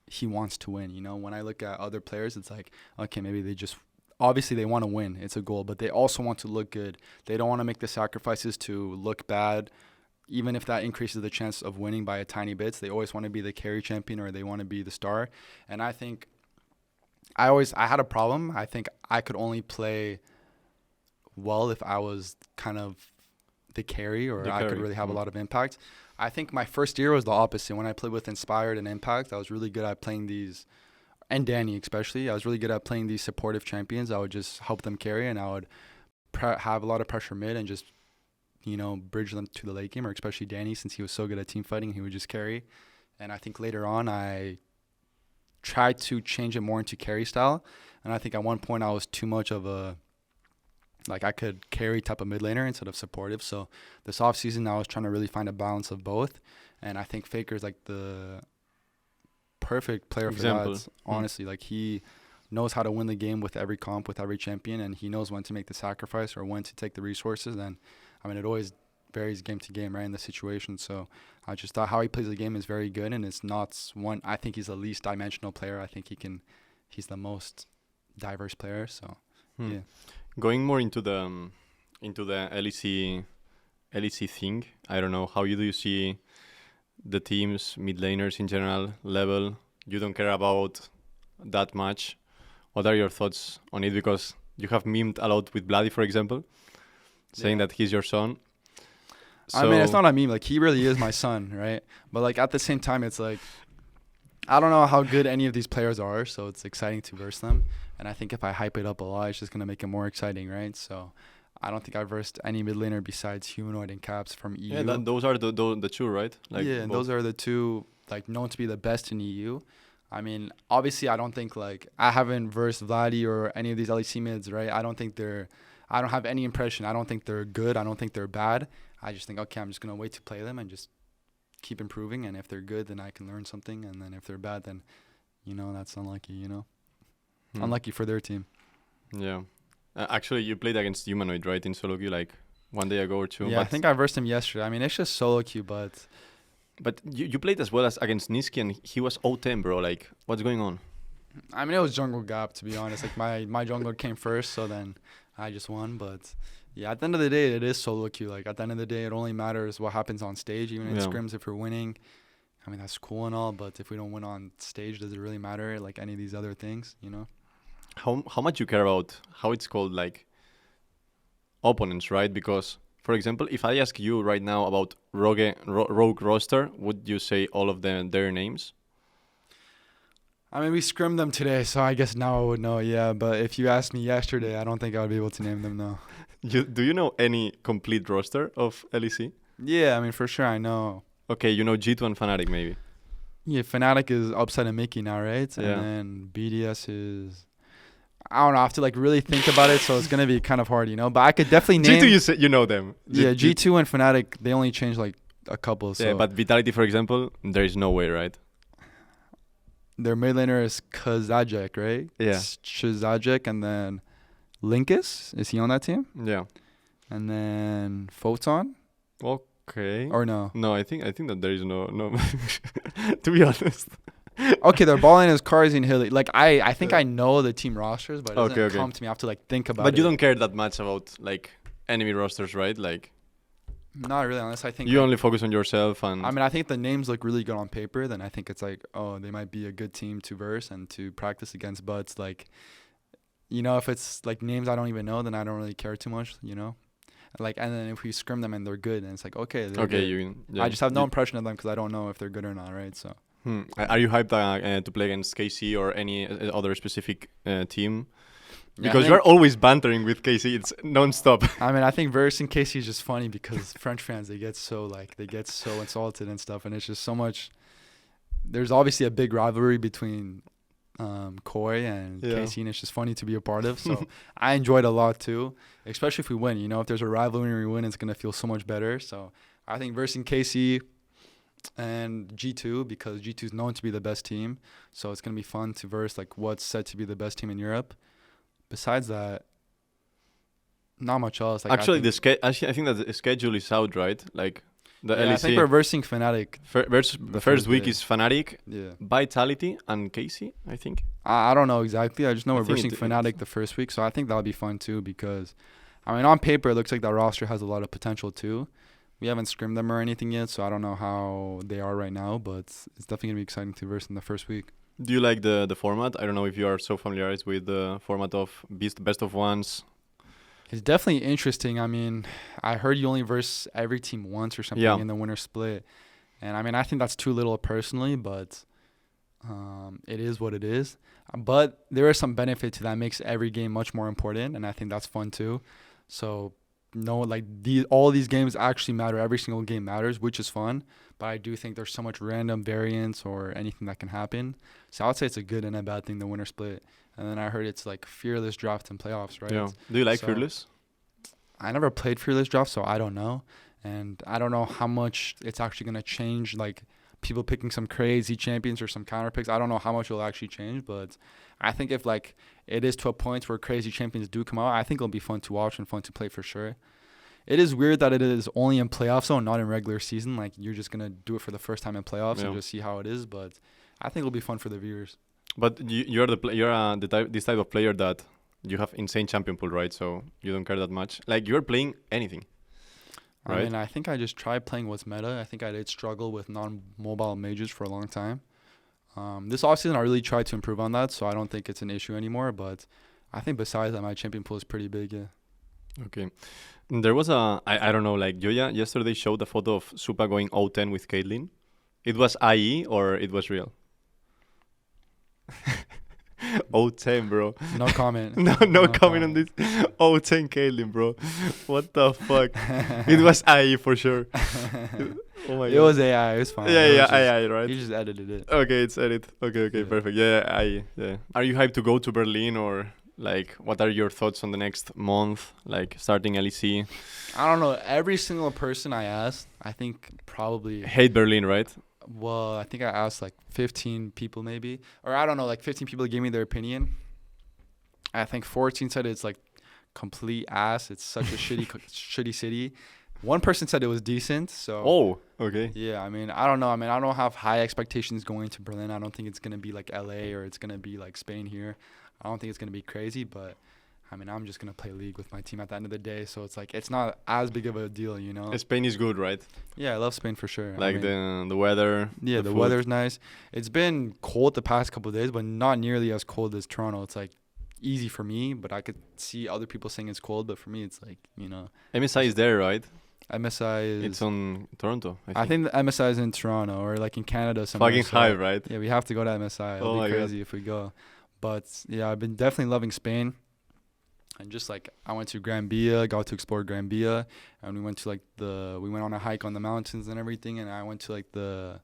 S2: he wants to win. You know, when I look at other players, it's like, okay, maybe they just, obviously they want to win. It's a goal, but they also want to look good. They don't want to make the sacrifices to look bad. Even if that increases the chance of winning by a tiny bit, they always want to be the carry champion or they want to be the star. And I think I had a problem. I think I could only play well if I was kind of the carry or I could really have a lot of impact. I think my first year was the opposite. When I played with Inspired and Impact, I was really good at playing these, and Danny especially, I was really good at playing these supportive champions. I would just help them carry, and I would have a lot of pressure mid and just, you know, bridge them to the late game, or especially Danny, since he was so good at team fighting, he would just carry. And I think later on I tried to change it more into carry style. And I think at one point I was too much of a, like, I could carry type of mid laner instead of supportive. So this offseason I was trying to really find a balance of both. And I think Faker's like the perfect player for that. Honestly, like, he knows how to win the game with every comp, with every champion, and he knows when to make the sacrifice or when to take the resources. And I mean, it always varies game to game, right, in the situation. So I just thought how he plays the game is very good, and it's not one. I think he's the least dimensional player. I think he's the most diverse player. So yeah.
S1: Going more into the LEC thing, I don't know, how do you see the teams, mid laners in general level? You don't care about that much. What are your thoughts on it? Because you have memed a lot with Bloody, for example, saying that he's your son. So
S2: I mean, it's not a meme. Like, he really is my son, right? But, like, at the same time, it's like, I don't know how good any of these players are, so it's exciting to verse them. And I think if I hype it up a lot, it's just going to make it more exciting, right? So I don't think I've versed any mid laner besides Humanoid and Caps from EU.
S1: Yeah, those are the two, right? Like,
S2: yeah, and those are the two, like, known to be the best in EU. I mean, obviously, I don't think, like, I haven't versed Vladi or any of these LEC mids, right? I don't have any impression. I don't think they're good. I don't think they're bad. I just think, okay, I'm just going to wait to play them and just keep improving. And if they're good, then I can learn something. And then if they're bad, then, you know, that's unlucky, you know? Unlucky for their team.
S1: Yeah. Actually, you played against Humanoid, right, in SoloQ, like, 1 day ago or two?
S2: Yeah, I think I versed him yesterday. I mean, it's just SoloQ, but...
S1: But you played as well as against Niski, and he was 0-10, bro. Like, what's going on?
S2: I mean, it was jungle gap, to be honest. Like, my jungler came first, so then I just won. But, yeah, at the end of the day, it is SoloQ. Like, at the end of the day, it only matters what happens on stage. Even in scrims, if we're winning, I mean, that's cool and all. But if we don't win on stage, does it really matter? Like, any of these other things, you know?
S1: How much you care about how it's called, like, opponents, right? Because, for example, if I ask you right now about Rogue roster, would you say all of their names?
S2: I mean, we scrimmed them today, so I guess now I would know, yeah. But if you asked me yesterday, I don't think I would be able to name them, no.
S1: Do you know any complete roster of LEC?
S2: Yeah, I mean, for sure, I know.
S1: Okay, you know G2 and Fnatic, maybe.
S2: Yeah, Fnatic is Upside and Mickey now, right?
S1: Yeah.
S2: And then BDS is... I don't know. I have to like really think about it, so it's gonna be kind of hard, you know. But I could definitely name.
S1: G2, you know them.
S2: Yeah, G2 and Fnatic, they only changed like a couple. So.
S1: Yeah, but Vitality, for example, there is no way, right?
S2: Their mid laner is Kazajek, right?
S1: Yeah.
S2: Shazajek, and then Linkus, is he on that team?
S1: Yeah.
S2: And then Photon.
S1: Okay.
S2: Or no?
S1: No, I think that there is no. To be honest.
S2: Okay, their ball lane is Karzi and Hilly. Like I think I know the team rosters, but it doesn't come to me. I have to like think about it.
S1: But you don't care that much about like enemy rosters, right? Like.
S2: Not really, unless I think
S1: you only focus on yourself. And
S2: I mean, I think the names look really good on paper. Then I think it's like, oh, they might be a good team to verse and to practice against. But it's like, you know, if it's like names I don't even know, then I don't really care too much, you know. Like, and then if we scrim them and they're good, and it's like, okay,
S1: okay,
S2: I just have no impression of them because I don't know if they're good or not, right? So.
S1: Are you hyped to play against KC or any other specific team? Because you're always bantering with KC, it's non-stop.
S2: I mean, I think versing KC is just funny because French fans, they get so insulted and stuff, and it's just so much. There's obviously a big rivalry between KOI and KC, and it's just funny to be a part of. So I enjoyed a lot too, especially if we win. You know, if there's a rivalry and we win, it's gonna feel so much better. So I think versing KC and G2, because G2 is known to be the best team, so it's gonna be fun to verse like what's said to be the best team in Europe. Besides that, not much else. Like
S1: actually, I think that the schedule is out, right? Like the LEC.
S2: I think we're versing Fnatic.
S1: The first week
S2: day.
S1: is Fnatic,
S2: yeah,
S1: Vitality, and KC, I think.
S2: I don't know exactly. I just know we're versing Fnatic the first week, so I think that'll be fun too. Because, I mean, on paper, it looks like that roster has a lot of potential too. We haven't scrimmed them or anything yet, so I don't know how they are right now. But it's definitely gonna be exciting to verse in the first week.
S1: Do you like the format? I don't know if you are so familiarized with the format of best of ones.
S2: It's definitely interesting. I mean, I heard you only verse every team once or something in the winner split. And I mean, I think that's too little personally, but it is what it is. But there is some benefit to that. It makes every game much more important, and I think that's fun too. So, all these games actually matter. Every single game matters, which is fun. But I do think there's so much random variance or anything that can happen. So I would say it's a good and a bad thing, the winner split. And then I heard it's like fearless draft and playoffs, right?
S1: Yeah. Do you like fearless?
S2: I never played fearless draft, so I don't know. And I don't know how much it's actually going to change, like people picking some crazy champions or some counter picks. I don't know how much it'll actually change, but I think if like it is to a point where crazy champions do come out, I think it'll be fun to watch and fun to play for sure. It is weird that it is only in playoffs, though, not in regular season. Like, you're just going to do it for the first time in playoffs and just see how it is. But I think it'll be fun for the viewers.
S1: But you're this type of player that you have insane champion pool, right? So you don't care that much. Like, you're playing anything, right?
S2: I mean, I think I just tried playing what's meta. I think I did struggle with non-mobile mages for a long time. This offseason, I really tried to improve on that, so I don't think it's an issue anymore. But I think besides that, my champion pool is pretty big, yeah.
S1: Okay. There was I don't know, like Elyoya yesterday showed a photo of Supa going 0-10 with Caitlyn. It was IE or it was real? 0-10, bro.
S2: No comment.
S1: no comment on this. 0-10 Caitlyn, bro. What the fuck? It was IE for sure. Oh my god.
S2: It was AI. It was fine.
S1: Yeah, AI, right?
S2: You just edited it.
S1: Okay, it's edit. Okay, yeah. Perfect. Yeah, IE. Yeah. Are you hyped to go to Berlin or? Like, what are your thoughts on the next month, like starting LEC?
S2: I don't know. Every single person I asked, I think probably...
S1: Hate Berlin, right?
S2: Well, I think I asked like 15 people maybe. Or I don't know, like 15 people gave me their opinion. I think 14 said it's like complete ass. It's such a shitty city. One person said it was decent, so...
S1: Oh, okay.
S2: Yeah, I mean, I don't know. I mean, I don't have high expectations going to Berlin. I don't think it's going to be like LA or it's going to be like Spain here. I don't think it's going to be crazy, but I mean, I'm just going to play League with my team at the end of the day. So it's like, it's not as big of a deal, you know?
S1: Spain is good, right?
S2: Yeah, I love Spain for sure.
S1: Like, I mean, the weather.
S2: Yeah, the weather's nice. It's been cold the past couple of days, but not nearly as cold as Toronto. It's like easy for me, but I could see other people saying it's cold. But for me, it's like, you know.
S1: MSI is there, right?
S2: MSI is...
S1: It's on Toronto,
S2: I think the MSI is in Toronto or like in Canada somewhere.
S1: Fucking high, right?
S2: Yeah, we have to go to MSI. It'll be crazy if we go. But yeah, I've been definitely loving Spain. And just like I went to Gran Via, got to explore Gran Via, and we went to like we went on a hike on the mountains and everything, and I went to like the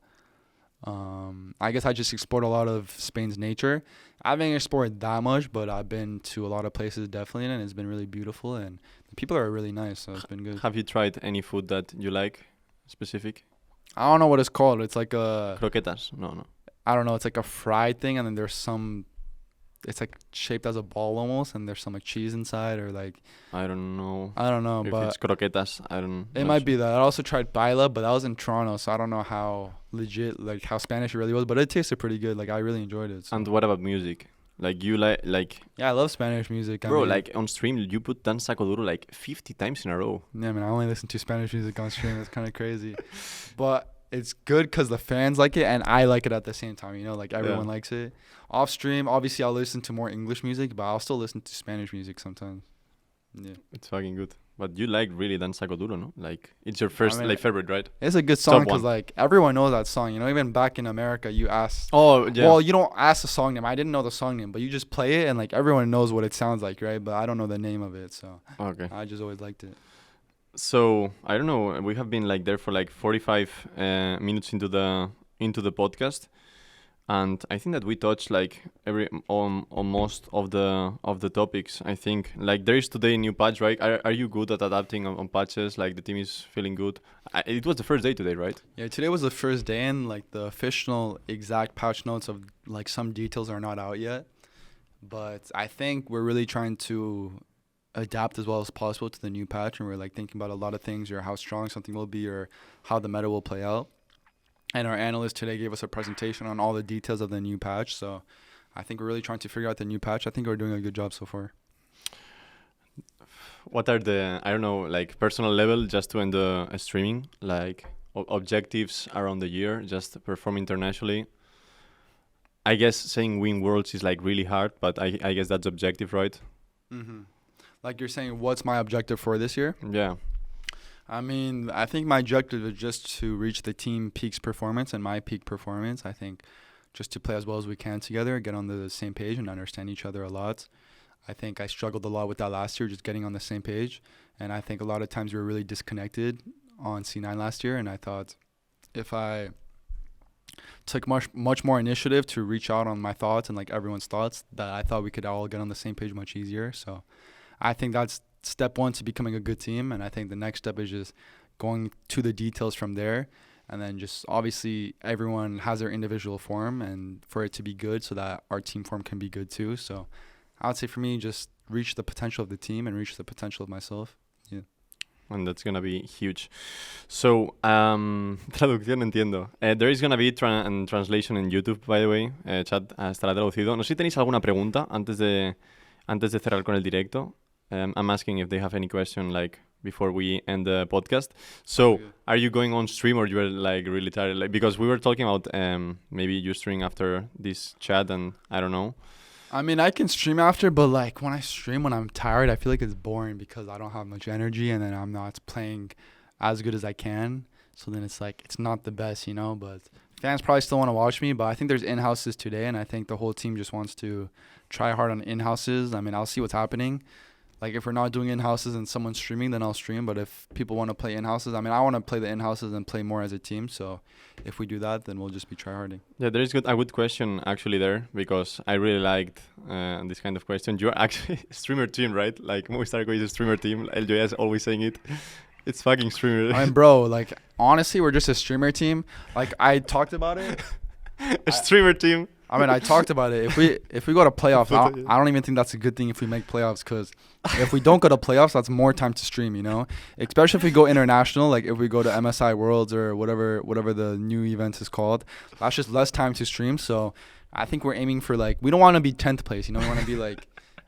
S2: I guess I just explored a lot of Spain's nature. I haven't explored that much, but I've been to a lot of places definitely, and it's been really beautiful, and the people are really nice, so it's been good.
S1: Have you tried any food that you like specific?
S2: I don't know what it's called. It's like a...
S1: Croquetas? No.
S2: I don't know. It's like a fried thing, and then there's some... It's like shaped as a ball almost, and there's some like cheese inside, or like...
S1: I don't know.
S2: But...
S1: If it's croquetas, I don't...
S2: It might be that. I also tried paella, but that was in Toronto, so I don't know how legit, like how Spanish it really was, but it tasted pretty good. Like I really enjoyed it. So.
S1: And what about music? Like you like...
S2: Yeah, I love Spanish music.
S1: Bro, like on stream, you put Dan Saco Duro like 50 times in a row.
S2: Yeah, man, I only listen to Spanish music on stream. It's kind of crazy. But it's good because the fans like it, and I like it at the same time, you know? Like everyone likes it. Off stream, obviously I'll listen to more English music, but I'll still listen to Spanish music sometimes. Yeah.
S1: It's fucking good. But you like really Dan Saco Duro, no? Like it's your first like favorite, right?
S2: It's a good song because like everyone knows that song. You know, even back in America, you ask.
S1: Oh yeah.
S2: Well, you don't ask the song name. I didn't know the song name, but you just play it, and like everyone knows what it sounds like, right? But I don't know the name of it, so
S1: okay.
S2: I just always liked it.
S1: So I don't know. We have been like there for like 45 minutes into the podcast. And I think that we touched like on most of the topics. I think like there is today a new patch, right? Are you good at adapting on patches? Like the team is feeling good. It was the first day today, right?
S2: Yeah, today was the first day, and like the official exact patch notes of like some details are not out yet. But I think we're really trying to adapt as well as possible to the new patch, and we're like thinking about a lot of things, or how strong something will be, or how the meta will play out. And our analyst today gave us a presentation on all the details of the new patch. So I think we're really trying to figure out the new patch. I think we're doing a good job so far.
S1: What are the, I don't know, like personal level, just to end the streaming, like objectives around the year, just perform internationally? I guess saying win worlds is like really hard, but I guess that's objective, right?
S2: Mm-hmm. Like you're saying, what's my objective for this year?
S1: Yeah.
S2: I mean, I think my objective is just to reach the team peak's performance and my peak performance. I think just to play as well as we can together, get on the same page and understand each other a lot. I think I struggled a lot with that last year, just getting on the same page. And I think a lot of times we were really disconnected on C9 last year. And I thought if I took much more initiative to reach out on my thoughts and like everyone's thoughts, that I thought we could all get on the same page much easier. So I think that's step one to becoming a good team, and I think the next step is just going to the details from there, and then just obviously everyone has their individual form, and for it to be good so that our team form can be good too. So I would say for me, just reach the potential of the team and reach the potential of myself. Yeah.
S1: And that's gonna be huge. So traducción entiendo. There is gonna be translation in YouTube, by the way. Chat estará traducido. No sé si tenéis alguna pregunta antes de cerrar con el directo. I'm asking if they have any question like before we end the podcast. So are you going on stream, or you are like really tired? Like, because we were talking about maybe you stream after this chat, and I don't know.
S2: I mean, I can stream after, but like when I stream when I'm tired, I feel like it's boring because I don't have much energy, and then I'm not playing as good as I can. So then it's like it's not the best, you know, but fans probably still want to watch me. But I think there's in-houses today, and I think the whole team just wants to try hard on in-houses. I mean, I'll see what's happening. Like, if we're not doing in-houses and someone's streaming, then I'll stream. But if people want to play in-houses, I mean, I want to play the in-houses and play more as a team. So if we do that, then we'll just be tryharding. Yeah,
S1: there is a good question actually there, because I really liked this kind of question. You're actually a streamer team, right? Like, Movistar KOI is a streamer team. Elyoya is always saying it. It's fucking streamer.
S2: I mean, bro, like, honestly, we're just a streamer team. Like, I talked about it.
S1: A streamer team.
S2: I mean, I talked about it. If we go to playoffs, I don't even think that's a good thing if we make playoffs, because if we don't go to playoffs, that's more time to stream, you know? Especially if we go international, like if we go to MSI Worlds or whatever the new event is called, that's just less time to stream. So I think we're aiming for, like, we don't want to be 10th place, you know? We want to be like,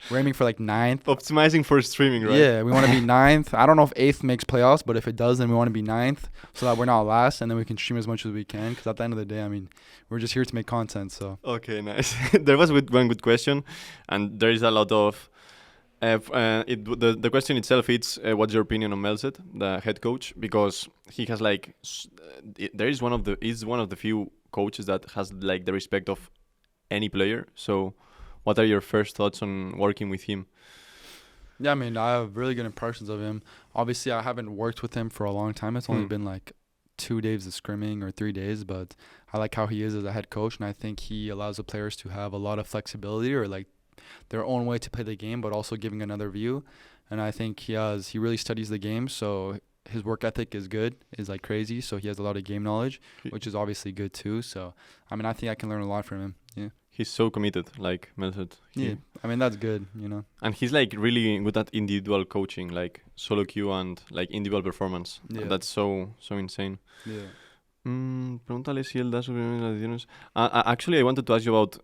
S2: we're aiming for like 9th.
S1: Optimizing for streaming, right?
S2: Yeah, we want to be 9th. I don't know if 8th makes playoffs, but if it does, then we want to be 9th so that we're not last, and then we can stream as much as we can, because at the end of the day, I mean, we're just here to make content. So
S1: okay, nice. There was one good question, and there is a lot of the question itself. It's what's your opinion on Melzeth, the head coach, because he has like he's one of the few coaches that has like the respect of any player. So what are your first thoughts on working with him?
S2: Yeah, I mean, I have really good impressions of him. Obviously, I haven't worked with him for a long time. It's only been like 2 days of scrimming or 3 days, but I like how he is as a head coach, and I think he allows the players to have a lot of flexibility or like their own way to play the game, but also giving another view. And I think he really studies the game, so his work ethic is good, is like crazy, so he has a lot of game knowledge, which is obviously good too. So I mean, I think I can learn a lot from him. Yeah.
S1: He's so committed, like Melzeth.
S2: Yeah, I mean, that's good, you know.
S1: And he's like really good at individual coaching, like SoloQ and like individual performance.
S2: Yeah.
S1: That's so insane.
S2: Yeah.
S1: Pregúntale si él da sus primeras decisiones. Actually, I wanted to ask you about,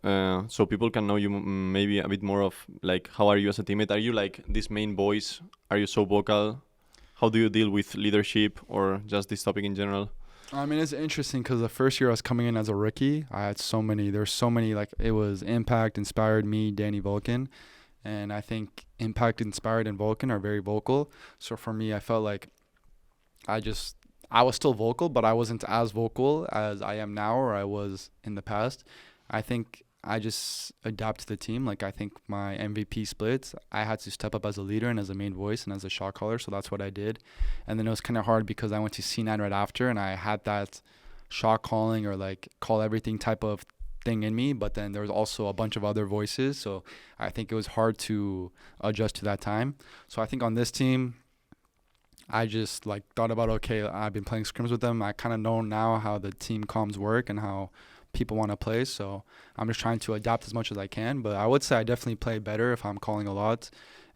S1: so people can know you maybe a bit more of like, how are you as a teammate? Are you like this main voice? Are you so vocal? How do you deal with leadership or just this topic in general?
S2: I mean, it's interesting because the first year I was coming in as a rookie, there's so many, like, it was Impact, Inspired, me, Danny, Vulcan. And I think Impact, Inspired, and Vulcan are very vocal. So for me, I felt like I was still vocal, but I wasn't as vocal as I am now or I was in the past. I think I just adapt to the team. Like, I think my MVP splits, I had to step up as a leader and as a main voice and as a shot caller, so that's what I did. And then it was kind of hard because I went to C9 right after, and I had that shot calling or, like, call everything type of thing in me, but then there was also a bunch of other voices, so I think it was hard to adjust to that time. So I think on this team, I just, like, thought about, okay, I've been playing scrims with them. I kind of know now how the team comms work and how people want to play, so I'm just trying to adapt as much as I can. But I would say I definitely play better if I'm calling a lot,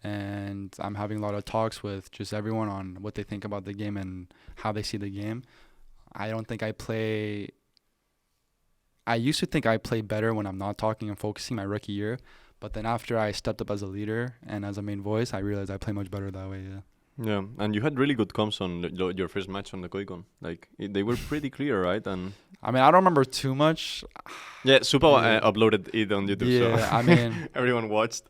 S2: and I'm having a lot of talks with just everyone on what they think about the game and how they see the game. I used to think I play better when I'm not talking and focusing my rookie year, but then after I stepped up as a leader and as a main voice, I realized I play much better that way.
S1: Yeah, and you had really good comms on your first match on the KOI. Like, they were pretty clear, right? And
S2: I mean, I don't remember too much.
S1: Yeah, Supa uploaded it on YouTube.
S2: Yeah,
S1: so
S2: I mean,
S1: everyone watched.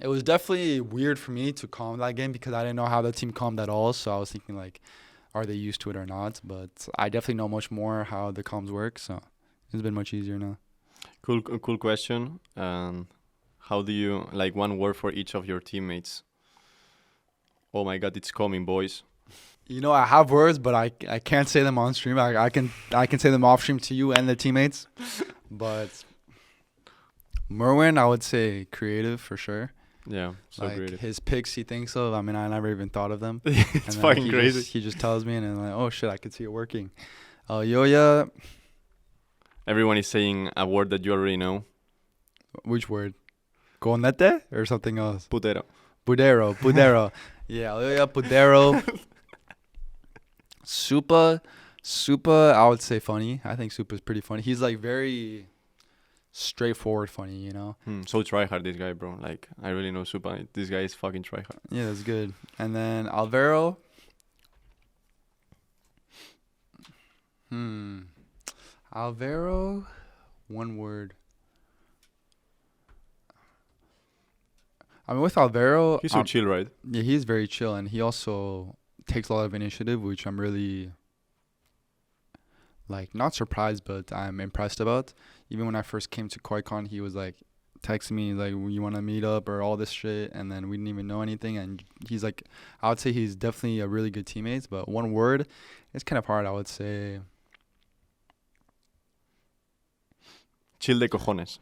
S2: It was definitely weird for me to calm that game because I didn't know how the team calmed at all. So I was thinking, like, are they used to it or not? But I definitely know much more how the comms work. So it's been much easier now.
S1: Cool question. How do you, like, one word for each of your teammates? Oh my God, it's coming, boys.
S2: You know, I have words, but I can't say them on stream. I can say them off stream to you and the teammates. But Merwin, I would say creative for sure.
S1: Yeah, so
S2: like
S1: creative.
S2: His picks he thinks of. I mean, I never even thought of them.
S1: It's fucking crazy.
S2: He just tells me, and I'm like, oh shit, I could see it working. Elyoya.
S1: Everyone is saying a word that you already know.
S2: Which word? Conete or something else?
S1: Putero.
S2: Pudero. Yeah, Elyoya, Pudero. Supa, I would say funny. I think Supa's pretty funny. He's like very straightforward funny, you know?
S1: So tryhard, this guy, bro. Like, I really know Supa. This guy is fucking tryhard.
S2: Yeah, that's good. And then Alvaro. Alvaro, one word. I mean, with Alvaro...
S1: He's so chill, right?
S2: Yeah, he's very chill, and he also takes a lot of initiative, which I'm really, like, not surprised, but I'm impressed about. Even when I first came to KOI, he was, like, texting me, like, you want to meet up or all this shit, and then we didn't even know anything, and he's, like, I would say he's definitely a really good teammate, but one word, it's kind of hard, I would say.
S1: Chill de cojones.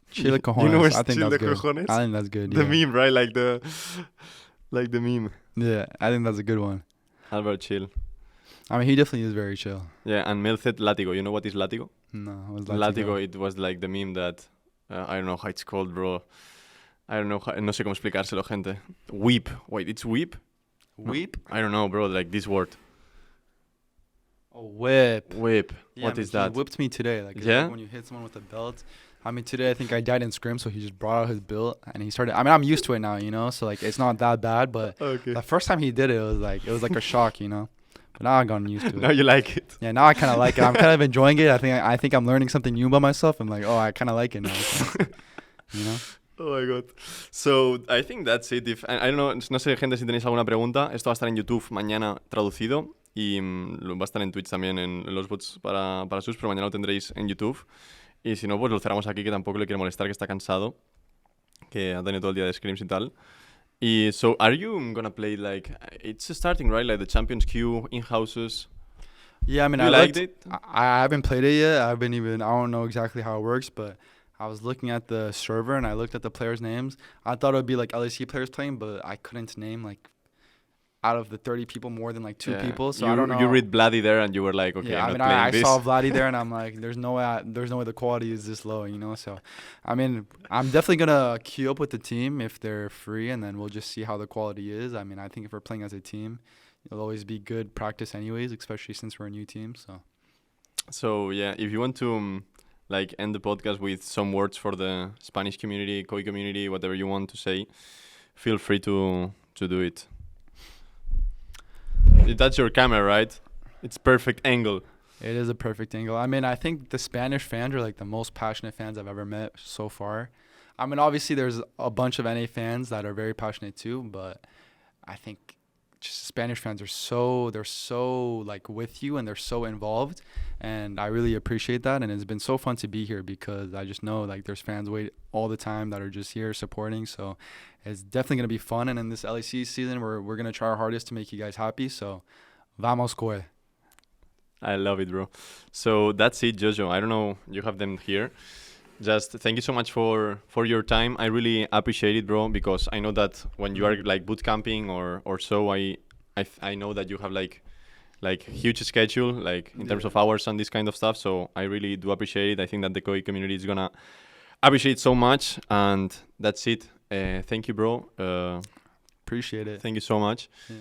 S2: Chill de cojones.
S1: You know
S2: I think
S1: chill
S2: that's
S1: de
S2: good.
S1: cojones?
S2: I think that's good,
S1: The
S2: yeah.
S1: meme, right? Like the meme.
S2: Yeah, I think that's a good one.
S1: Albert chill.
S2: I mean, he definitely is very chill.
S1: Yeah, and Melzeth Látigo. You know what is Látigo?
S2: No, it was
S1: Látigo, it was like the meme that, I don't know how it's called, bro. I don't know, no sé cómo explicárselo, gente. Whip. Wait, it's whip?
S2: Whip?
S1: No, I don't know, bro, like this word.
S2: Oh, whip.
S1: Whip.
S2: Yeah,
S1: What is that?
S2: He whipped me today. Like, it's
S1: Yeah?
S2: like when you hit someone with a belt. I mean, today I think I died in scrim, so he just brought out his belt and he started. I mean, I'm used to it now, you know, so like it's not that bad. But
S1: Okay.
S2: the first time he did it, it was like a shock, you know. But now I've gotten used to it.
S1: Now you like it.
S2: Yeah, now I kind of like it. I'm kind of enjoying it. I think I'm learning something new about myself. I'm like, oh, I kind of like it now. So, you know.
S1: Oh my God. So, I think that's it. I don't know, no sé, gente, si tenéis alguna pregunta. Esto va a estar en YouTube mañana traducido y va a estar en Twitch también en los bots para sus, pero mañana lo tendréis en YouTube. Y si no, pues lo cerramos aquí, que tampoco le quiere molestar, que está cansado, que ha tenido todo el día de scrims y tal. Y so, are you gonna play, like, it's starting, right? Like the Champions Queue in-houses?
S2: Yeah, I mean,
S1: You liked it?
S2: I haven't played it yet. I don't know exactly how it works, but I was looking at the server and I looked at the players' names. I thought it would be like LEC players playing, but I couldn't name like out of the 30 people more than like two people. So I don't know.
S1: You read Bloody there and you were like, okay,
S2: yeah,
S1: I'm
S2: I mean,
S1: not playing
S2: I
S1: this.
S2: saw Vladdy there and I'm like, there's no way the quality is this low, you know. So, I mean, I'm definitely gonna queue up with the team if they're free, and then we'll just see how the quality is. I mean, I think if we're playing as a team, it'll always be good practice anyways, especially since we're a new team.
S1: So yeah, if you want to like end the podcast with some words for the Spanish community, KOI community, whatever you want to say, feel free to do it. That's your camera, right? It's perfect angle.
S2: It is a perfect angle. I mean, I think the Spanish fans are like the most passionate fans I've ever met so far. I mean, obviously there's a bunch of NA fans that are very passionate too, but I think just Spanish fans are they're so like with you and they're so involved, and I really appreciate that. And it's been so fun to be here because I just know like there's fans wait all the time that are just here supporting. So it's definitely gonna be fun. And in this LEC season, we're gonna try our hardest to make you guys happy. So vamos KOI.
S1: I love it, bro. So that's it, Jojo. I don't know, you have them here. Just thank you so much for your time. I really appreciate it, bro, because I know that when you are like boot camping or so, I know that you have like huge schedule, like in terms of hours and this kind of stuff. So I really do appreciate it. I think that the KOI community is gonna appreciate it so much. And that's it. Thank you, bro.
S2: Appreciate it.
S1: Thank you so much.
S2: Yeah.